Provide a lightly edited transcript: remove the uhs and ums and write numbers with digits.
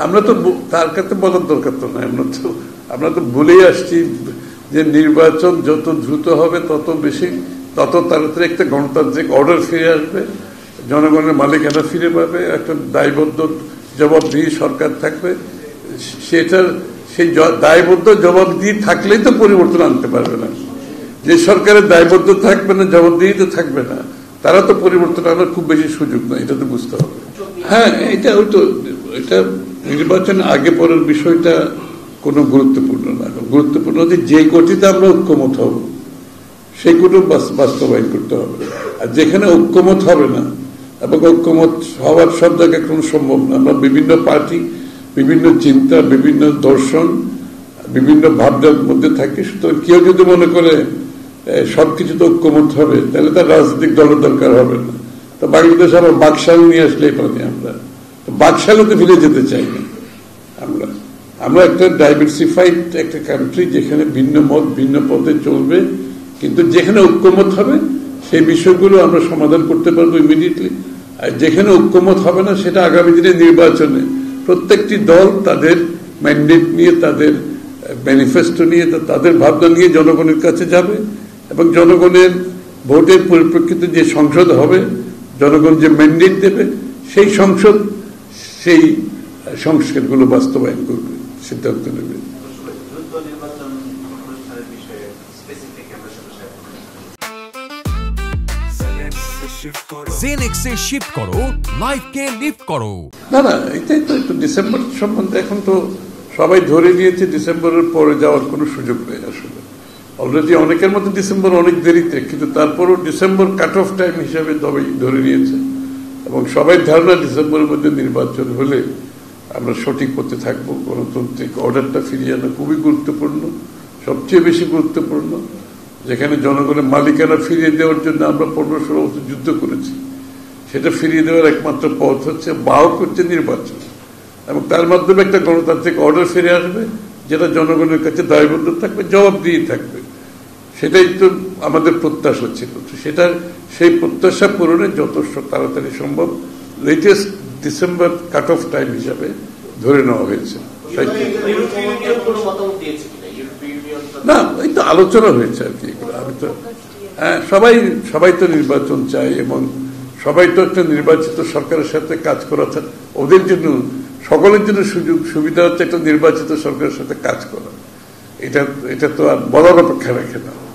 আমরা তো তার কাছে বলার দরকার তো নয়, আমরা তো বলেই আসছি যে নির্বাচন যত দ্রুত হবে তত তাড়াতাড়ি একটা গণতান্ত্রিক অর্ডার ফিরে আসবে, জনগণের মালিকানা ফিরে পাবে, একটা দায়বদ্ধ জবাবদিহি সরকার থাকবে। সেই দায়বদ্ধ জবাবদিহি থাকলেই তো পরিবর্তন আনতে পারবে না। যে সরকারের দায়বদ্ধ থাকবে না, জবাবদিহি তো থাকবে না, তারা তো পরিবর্তন আনার খুব বেশি সুযোগ নয়, এটা তো বুঝতে হবে। হ্যাঁ, এটা নির্বাচনের আগে পরের বিষয়টা কোনো গুরুত্বপূর্ণ না। গুরুত্বপূর্ণ হচ্ছে যে কোটিতে আমরা ঐক্যমত হব সেই কোটি বাস্তবায়ন করতে হবে। আর যেখানে ঐক্যমত হবে না, এবং ঐক্যমত হওয়ার সব জায়গায় কোনো সম্ভব না, আমরা বিভিন্ন পার্টি, বিভিন্ন চিন্তা, বিভিন্ন দর্শন, বিভিন্ন ভাবনার মধ্যে থাকি। সুতরাং কেউ যদি মনে করে সবকিছু তো ঐক্যমত হবে, তাহলে তার রাজনৈতিক দলের দরকার হবে না। তো বাংলাদেশ আবার বাকশাল নিয়ে আসলেই পারি আমরা, তো বাকশালে তো ফিরে যেতে চাই না। আমরা একটা ডাইভার্সিফাইড একটা কান্ট্রি, যেখানে ভিন্ন মত ভিন্ন পথে চলবে, কিন্তু যেখানে ঐক্যমত হবে সেই বিষয়গুলো আমরা সমাধান করতে পারবো ইমিডিয়েটলি। আর যেখানে ঐক্যমত হবে না, সেটা আগামী দিনে নির্বাচনে প্রত্যেকটি দল তাদের ম্যান্ডেট নিয়ে, তাদের ম্যানিফেস্টো নিয়ে, তাদের ভাবনা নিয়ে জনগণের কাছে যাবে, এবং জনগণের ভোটের পরিপ্রেক্ষিতে যে সংসদ হবে, জনগণ যে ম্যান্ডেট দেবে, সেই সংসদ সেই সংস্কারগুলো বাস্তবায়ন করবে, সিদ্ধান্ত নেবে। জেনএক্সে শিফট করো, লাইফকে লিফট করো। না, এটাই তো একটু ডিসেম্বর সম্বন্ধে এখন তো সবাই ধরে নিয়েছে ডিসেম্বরের পরে যাওয়ার কোনো সুযোগ নেই। আসলে অলরেডি অনেকের মধ্যে ডিসেম্বর অনেক দেরিতে, কিন্তু তারপরও ডিসেম্বর কাট অফ টাইম হিসাবে ধরে নিয়েছে, এবং সবাই ধারণা ডিসেম্বরের মধ্যে নির্বাচন হলে আমরা সঠিক পথে থাকবো। গণতান্ত্রিক অর্ডারটা ফিরিয়ে আনা খুবই গুরুত্বপূর্ণ, সবচেয়ে বেশি গুরুত্বপূর্ণ। যেখানে জনগণের মালিকানা ফিরিয়ে দেওয়ার জন্য আমরা 15-16 বছর যুদ্ধ করেছি, সেটা ফিরিয়ে দেওয়ার একমাত্র পথ হচ্ছে বাহক হচ্ছে নির্বাচন, এবং তার মাধ্যমে একটা গণতান্ত্রিক অর্ডার ফিরে আসবে, যেটা জনগণের কাছে দায়বদ্ধ থাকবে, জবাবদিহি থাকবে। সেটাই তো আমাদের প্রত্যাশা ছিল। সেই প্রত্যাশা পূরণে যত তাড়াতাড়ি সম্ভব latest December cut off time হিসাবে ধরে নেওয়া হয়েছে। না, এই তো আলোচনা হয়েছে আর কি। আমি তো সবাই তো নির্বাচন চাই, এবং সবাই তো একটা নির্বাচিত সরকারের সাথে কাজ করা, ওদের জন্য সকলের জন্য সুবিধা হচ্ছে একটা নির্বাচিত সরকারের সাথে কাজ করা। এটা তো আর বলার অপেক্ষা রাখে না।